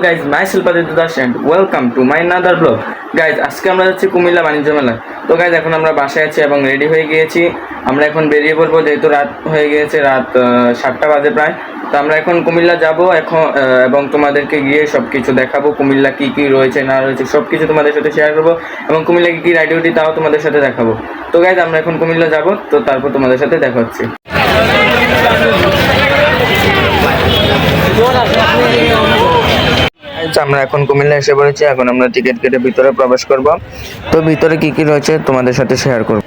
guys, myself Aditya Das and welcome to my another vlog. Guys, আজকে আমরা যাচ্ছি কুমিল্লা বাণিজ্য মেলা। তো গাইজ এখন আমরা বাসায় আছি এবং রেডি হয়ে গিয়েছি। আমরা এখন বেরিয়ে পড়বো, যেহেতু রাত হয়ে গিয়েছে, রাত 7টা বাজে প্রায়। তো আমরা এখন কুমিল্লা যাব এখন এবং তোমাদেরকে গিয়ে সব কিছু দেখাবো, কুমিল্লা কী কী রয়েছে না রয়েছে সব কিছু তোমাদের সাথে শেয়ার করবো এবং কুমিল্লা কী কী রাইডিউটি তাও তোমাদের সাথে দেখাবো। তো গাইজ আমরা এখন কুমিল্লা যাব, তো তারপর তোমাদের সাথে দেখা হচ্ছে। আমরা এখন কুমিল্লা এসে পড়েছি, এখন আমরা টিকিট কেটে ভিতরে প্রবেশ করব। তো ভিতরে কি কি রয়েছে তোমাদের সাথে শেয়ার করব।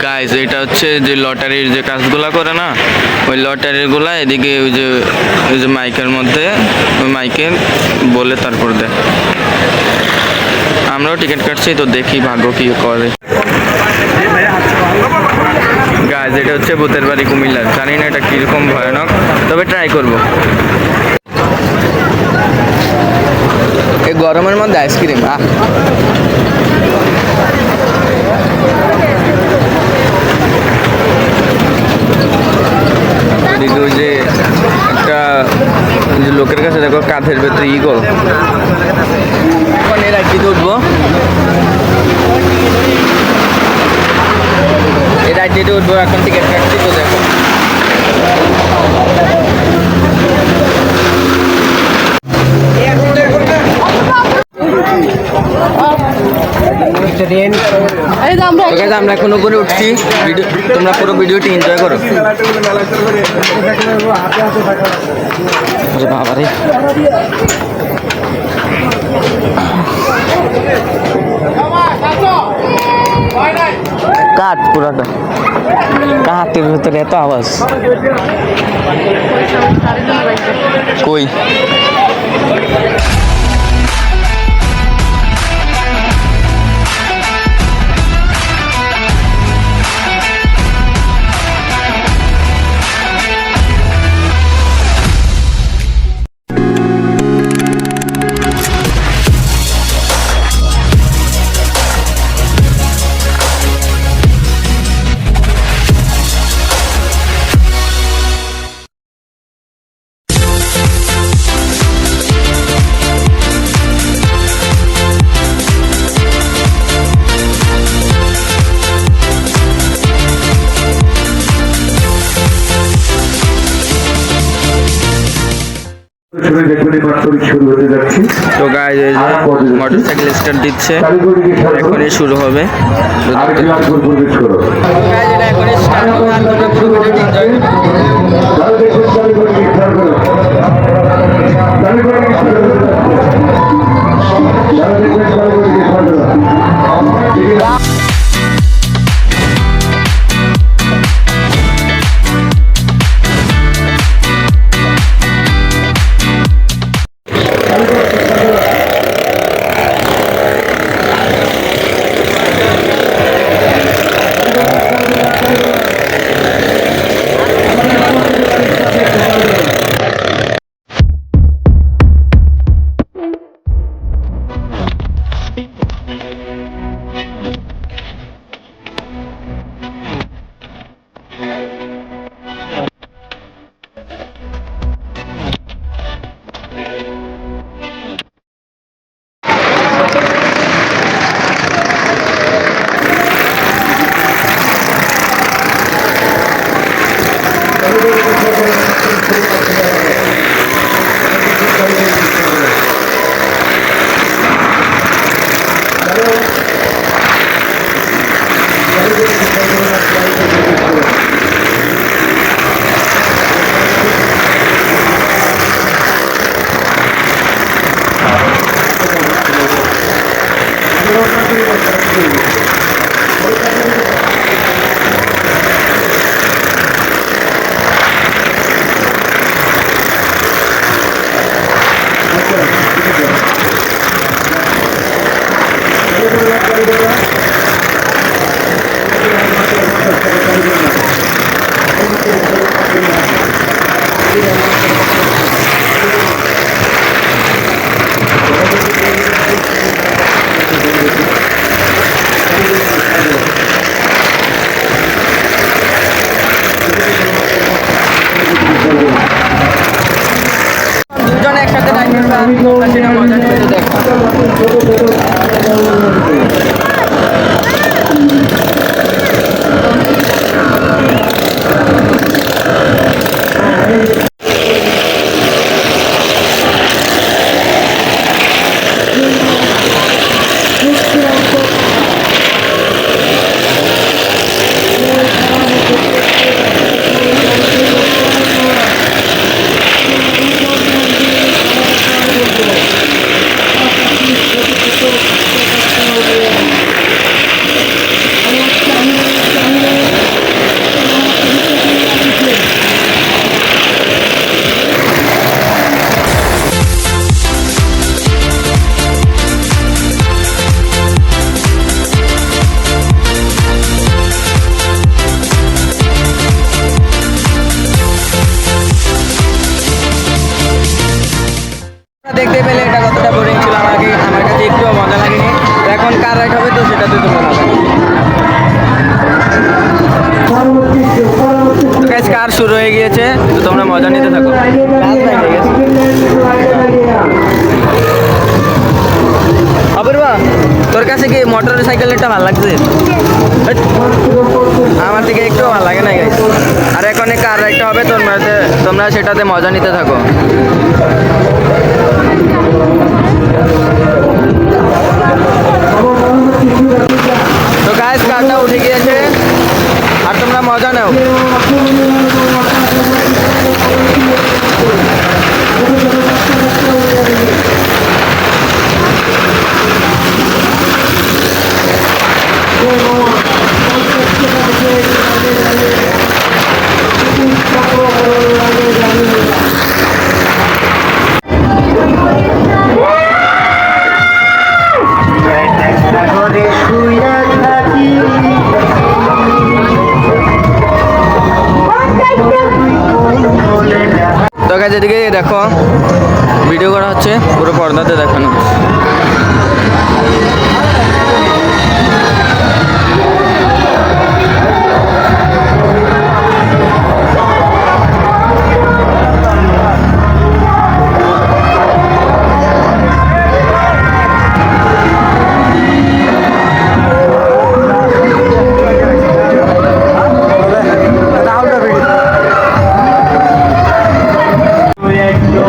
গাইজ এটা হচ্ছে যে লটারির যে কাজগুলা করে না, ওই লটারিগুলা এদিকে ওই যে মাইকের মধ্যে, ওই মাইকে বলে তারপর দেয়। আমরাও টিকিট কাটছি, তো দেখি ভাগ্য কি করে। গাইজ এটা হচ্ছে ভূতের বাড়ি কুমিল্লার, জানি না এটা কিরকম ভয়ানক, তবে ট্রাই করব। এই গরমের মধ্যে আইসক্রিম ওই যে একটা লোকের কাছে দেখো কাঁধের ভেতরে ইগল। এখন এর রাইডটিতে উঠবো, এই রাইডটিতে উঠবো, এখন টিকিট কাটছি। তো দেখো আমরা এখন উপরে উঠছি, তোমরা পুরো ভিডিওটি এনজয় করো। বাবারে কাঠ পুরাটা, কাঠের ভেতরে এত আওয়াজ কই। তো গাইজ মোটরসাইকেল স্টার্ট দিচ্ছে, এখনই শুরু হবে। Gracias. দুজনে একসাথে রাইড করবে আর তোমরা সেটা মজা নেবে তো দেখো। দেখতে পেলে এটা কতটা বোরিং ছিল, আমার কাছে একটুও মজা লাগেনি। তো এখন কার রাইড হবে তো সেটা তো তোমরা গাইস, কার শুরু হয়ে গিয়েছে তো তোমরা মজা নিতে থাকো। অপূর্বা, তোর কাছে কি মোটর সাইকেলটা ভালো লাগছে? আমার থেকে একটু ভালো লাগে না গাইস। আর এখন কার রাইডটা হবে তোমরা সেটাতে মজা নিতে থাকো। তো গাইস, কারটা উঠে গিয়েছে আর তোমরা মজা নাও। তো গাইস, এদিকে দেখো ভিডিও করা হচ্ছে, পুরো পর্দাতে দেখানো।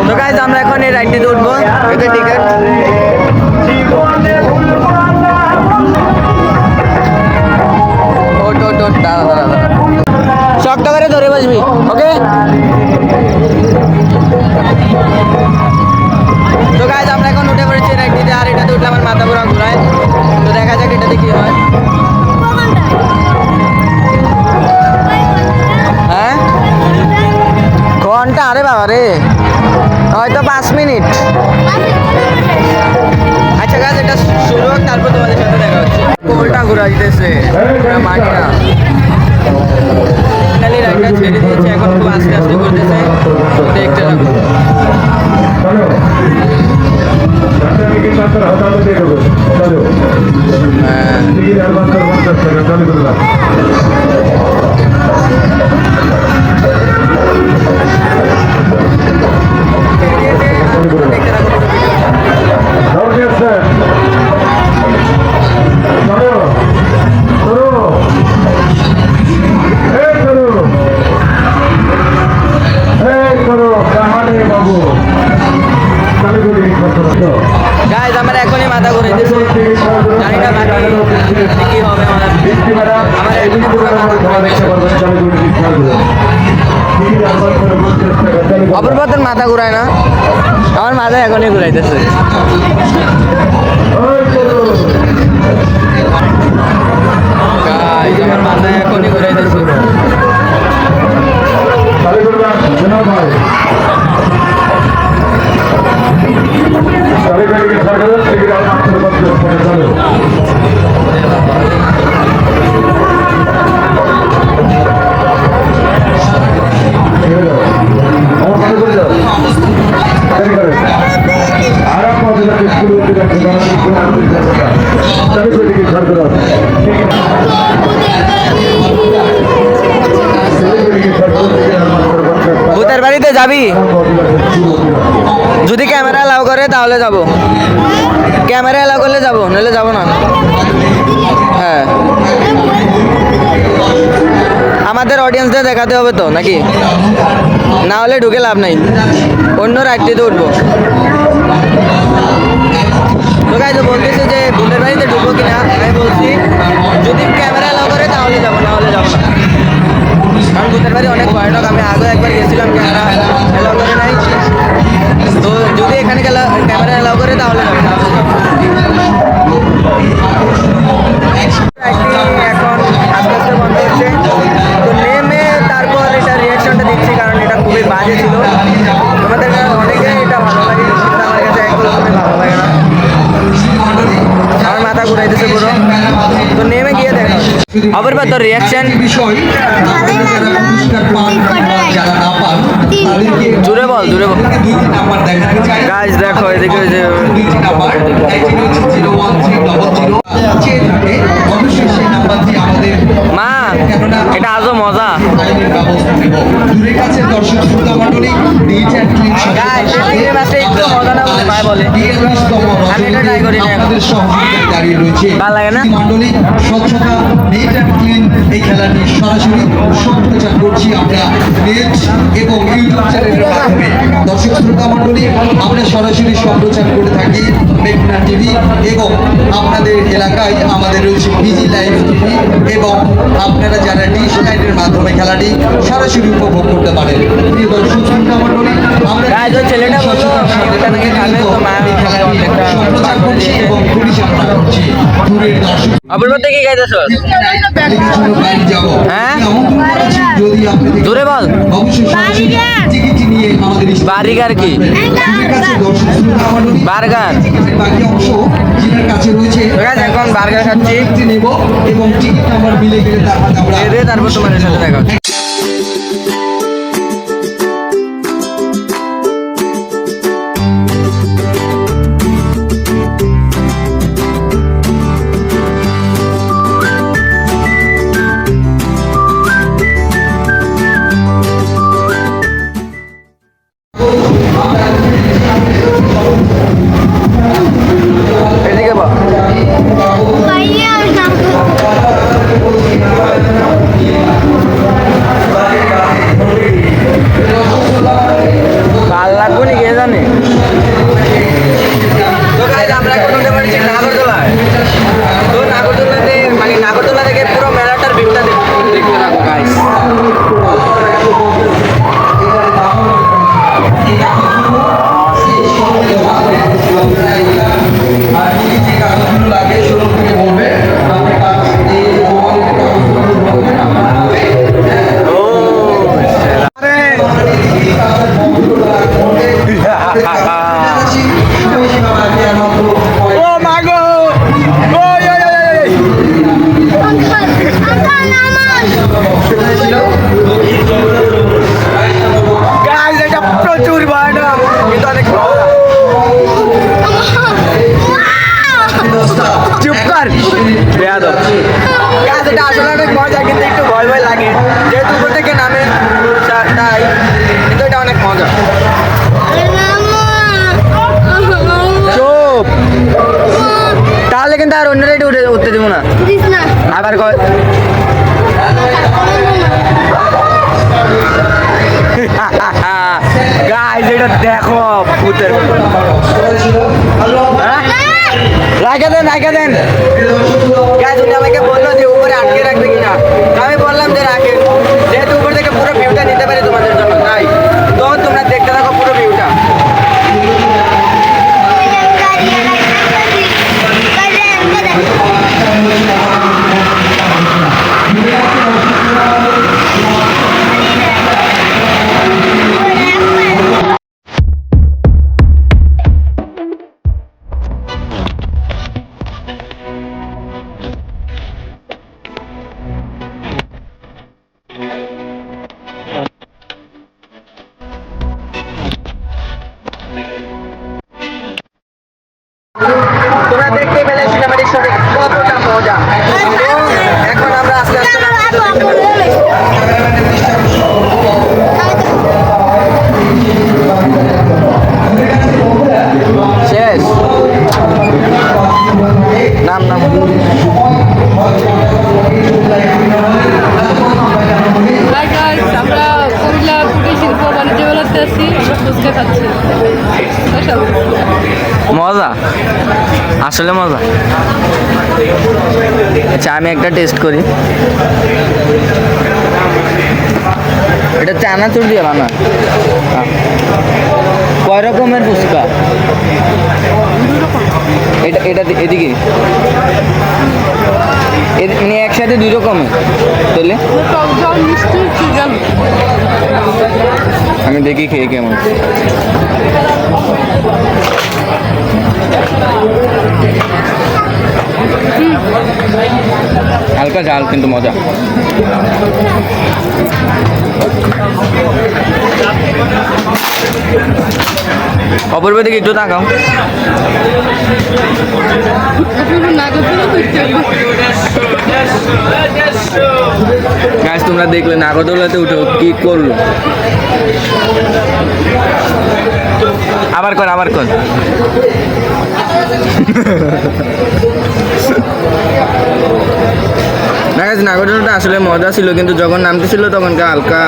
তো গাইস, আমরা এখন এই রাইডটিতে উঠবো। এতে টিকিট শক্ত করে ধরে বসবি, ওকে? তো গাইস, আমরা এখন উঠে পড়েছি রাইডটিতে। আর এটাতে উঠলে আমার মাথা পুরো ঘুরায়। তো দেখা যাক এটাতে কি হয়। হ্যাঁ, ঘন্টা? আরে বাবা রে, হয়তো 5 মিনিট। আচ্ছা গাইস, এটা শুরু হোক, তারপর তোমাদের সাথে দেখা হচ্ছে। কোলটা ঘুরাইতেছে মাটিটা, খালি রাইডটা ছেড়ে দিয়েছে, এখন খুব আস্তে আস্তে করতেছে। দেখতে থাকো। গাইস, আমার এখনই মাথা ঘুরাইতেছে, জানি না বাকি কি হবে। আমার এখনই পুরো মাথা ঘুরাইতেছে। অপূর্ব, তোর মাথা ঘুরায় না? আমার মাথা এখনই ঘুরাইতেছে। গাইস, আমার মাথা এখনই ঘুরাইতেছে। ভূতের বাড়িতে যাবি? যদি ক্যামেরা অ্যালাউ করে তাহলে যাব, ক্যামেরা অ্যালাউ করলে যাব, নাহলে যাব না। হ্যাঁ, আমাদের অডিয়েন্সদের দেখাতে হবে তো নাকি, না হলে ঢুকে লাভ নাই, অন্য রাইডটিতে উঠবো। তো গাইজ বলতেছে যে ভূতের বাড়িতে ঢুকবো কিনা, আমি বলছি যদি ক্যামেরা অ্যালাউ করে তাহলে যাবো, না হলে যাবো না। কারণ ভূতের বাড়ি অনেক ভয়ানক, আমি আগে একবার গেছিলাম, ক্যামেরা অ্যালাউ করে নাই। তো যদি এখানে ক্যামেরা অ্যালাউ করে তাহলে যাবো, না হলে যাবো। এখন আস্তে আস্তে বন্ধ হচ্ছে, তো নেমে তারপর এটা রিয়াকশনটা দিচ্ছি, কারণ এটা খুবই বাজে ছিল। তোমাদের অনেকে এটা ভালো লাগে, কিন্তু আমার কাছে একদমই ভালো লাগে না, আমার মাথা ঘুরাইতেছে পুরো। তো নেমে গিয়ে দেখা অপূর্ব তোর রিয়াকশন। জুড়ে বল, জুড়ে বল। গাইজ দেখো এদিকে যে মা, এটা আজও মজা। একটু মজা না বলে ভাই বলে, আমি এটা ট্রাই করি না, ভালো লাগে না। স্বচ্ছতা নিট অ্যান্ড ক্লিন এই খেলাটি সরাসরি সম্প্রচার করছি আমরা নেট এবং ইউটিউব চ্যানেলের মাধ্যমে। দর্শক শ্রোতা মণ্ডলী, আমরা সরাসরি সম্প্রচার করে থাকি মেঘনা টিভি, এবং আপনাদের এলাকায় আমাদের রয়েছে বিজি লাইভ টিভি, এবং আপনারা যারা ডিশ লাইনের মাধ্যমে খেলাটি সরাসরি উপভোগ করতে পারেন। প্রিয় দর্শক শ্রোতা মণ্ডলী, আমরা ছেলেটা সম্প্রচার করছি এবং পরিচালনা করছি। দূরের দর্শক অপূর্ব থেকে গাইতেছ? হ্যাঁ, যদি আপনি জোরে বল। টিকিট নিয়ে আমাদের বার্গার কি? বার্গার বাকি অংশ যেটার কাছে রয়েছে, এখন বার্গার খাচ্ছি নেব এবং টিকিট নাম্বার মিলে গেলে তারপর তোমাদের সাথে দেখা। এদিকে বা কাল লাগবো নি কে জানে। তো গাইজ আমরা এখন উঠে পড়েছি নাগরদোলায়। তো নাগরদোলাতে মানে নাগরদোলা থেকে পুরো মেলাটার ভিউটা দেখতে থাকো গাইজ। প্রচুর ভয়ানক, কিন্তু অনেক চুপ কর বেয়াদব। গাছ এটা আসলে অনেক মজা, কিন্তু একটু ভয় ভয় লাগে, যেহেতু উপর থেকে নামে তাই, কিন্তু এটা অনেক মজা। চুপ, তাহলে কিন্তু আর অন্য রাইডে উঠতে দেবো না আবার। গাইজ এটা দেখো ভূতের, রাখে দেন রাখে দেন। গাইজ উনি আমাকে বললো যে উপরে আটকে রাখবে কিনা, আমি বললাম যে রাখে, যেহেতু উপর থেকে পুরো ভিউটা নিতে পারি তোমাদের জন্য, তাই তো তোমরা দেখতে থাকো পুরো ভিউটা। তোমরা দেখতে পেলে সিনেমাটিক শটে কতটা মজা। এখন আমরা আস্তে আস্তে দেখতে পারি। শেষ নাম নাম হাই গাইস, আমরা কুমিল্লা কুটির শিল্প বাণিজ্য মেলাতে আছি। আমরা ফুচকা খাচ্ছি। স্পেশাল। মজা, আসলে মজা। আচ্ছা আমি একটা টেস্ট করি। এটা চানাচুর দিয়ে বানা। কয় রকমের ফুচকা? এটা এদিকে মানে একসাথে 2 রকমের তাহলে টক ঝাল মিষ্টি চিকেন। আমি দেখি খেয়ে কেমন। হালকা ঝাল কিন্তু মজা। অপূর্ব দিকে একটু তাকাও। গাছ তোমরা দেখলে নাগরদোলাতে উঠে কি করলো। আবার কর আবার কর। নাগরদোলাটা আসলে মজা ছিল, কিন্তু যখন নামতেছিল তখন হালকা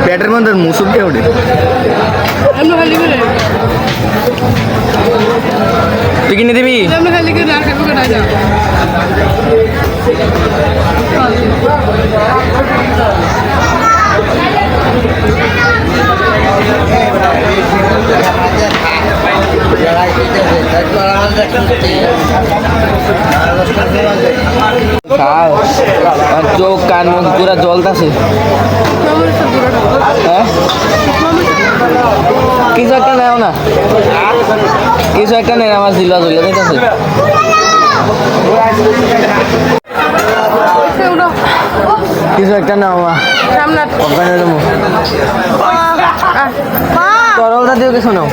পেটের মধ্যে মুসুর দিয়ে ওঠে। তুই কিনে দিবি? চোখ কান মুখ পুরা জ্বলতাছে। হ্যাঁ কিছু একটা নেও না, কিছু একটা নেই, আমার জিলা জ্বলে দিতেছে। কিছু একটা নাও তরলটা দিও কিছু নাও।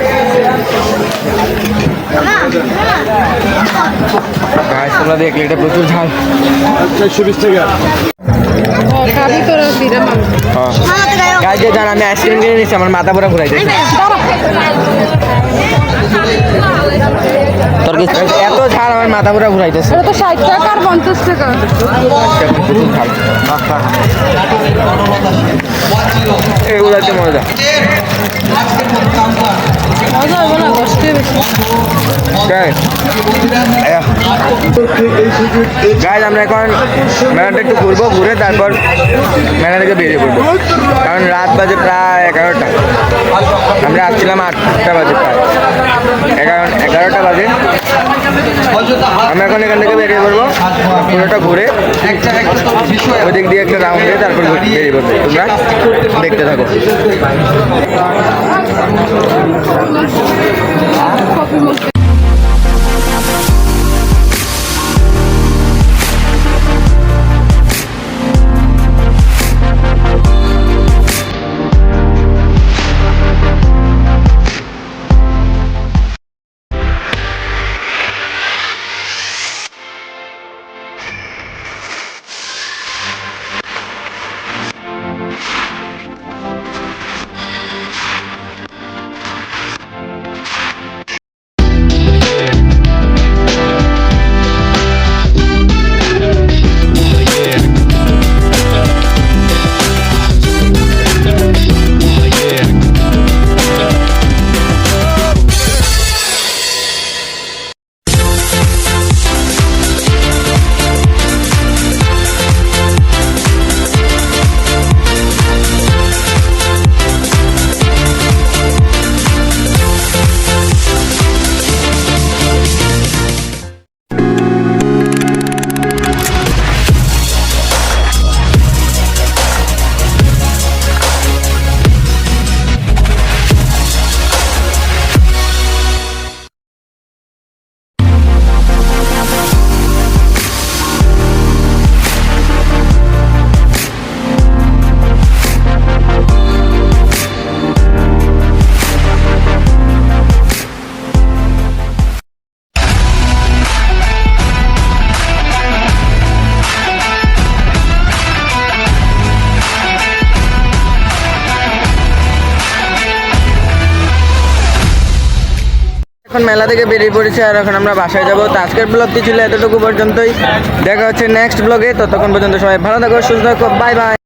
তোমরা দেখলে এটা প্রচুর ঝাল। 120 টাকা। জান আমি আইসক্রিম কিনে নিচ্ছি, আমার মাথা পুরো ঘুরাই দিচ্ছে। তোর কি এত ঝাল, আমার মাথা পুরো ঘুরাইতেছে। তো 60 টাকা আর 50 টাকা। প্রচুর ঝাল। এগুলো হচ্ছে মজা। মজা হবে না, কষ্টে বেশি। গাইজ আমরা এখন মেলাটা একটু ঘুরবো, ঘুরে তারপর মেলা থেকে বেরিয়ে পড়বো, কারণ রাত বাজে প্রায় 11টা। আমরা আসছিলাম 8টা বাজে, প্রায় 11টা বাজে। আমরা এখন এখান থেকে বেরিয়ে পড়বো, পুরোটা ঘুরে ওই দিক দিয়ে একটা রাউন্ড দিয়ে তারপর বেরিয়ে পড়বো। তোমরা দেখতে থাকো। এখন মেলা থেকে বেরিয়ে পড়েছি আর এখন আমরা বাসায় যাবো। তো আজকের ব্লগটি ছিল এতটুকু পর্যন্তই, দেখা হচ্ছে নেক্সট ব্লগে। ততক্ষণ পর্যন্ত সবাই ভালো থাকো, সুস্থ থাকো, বাই বাই।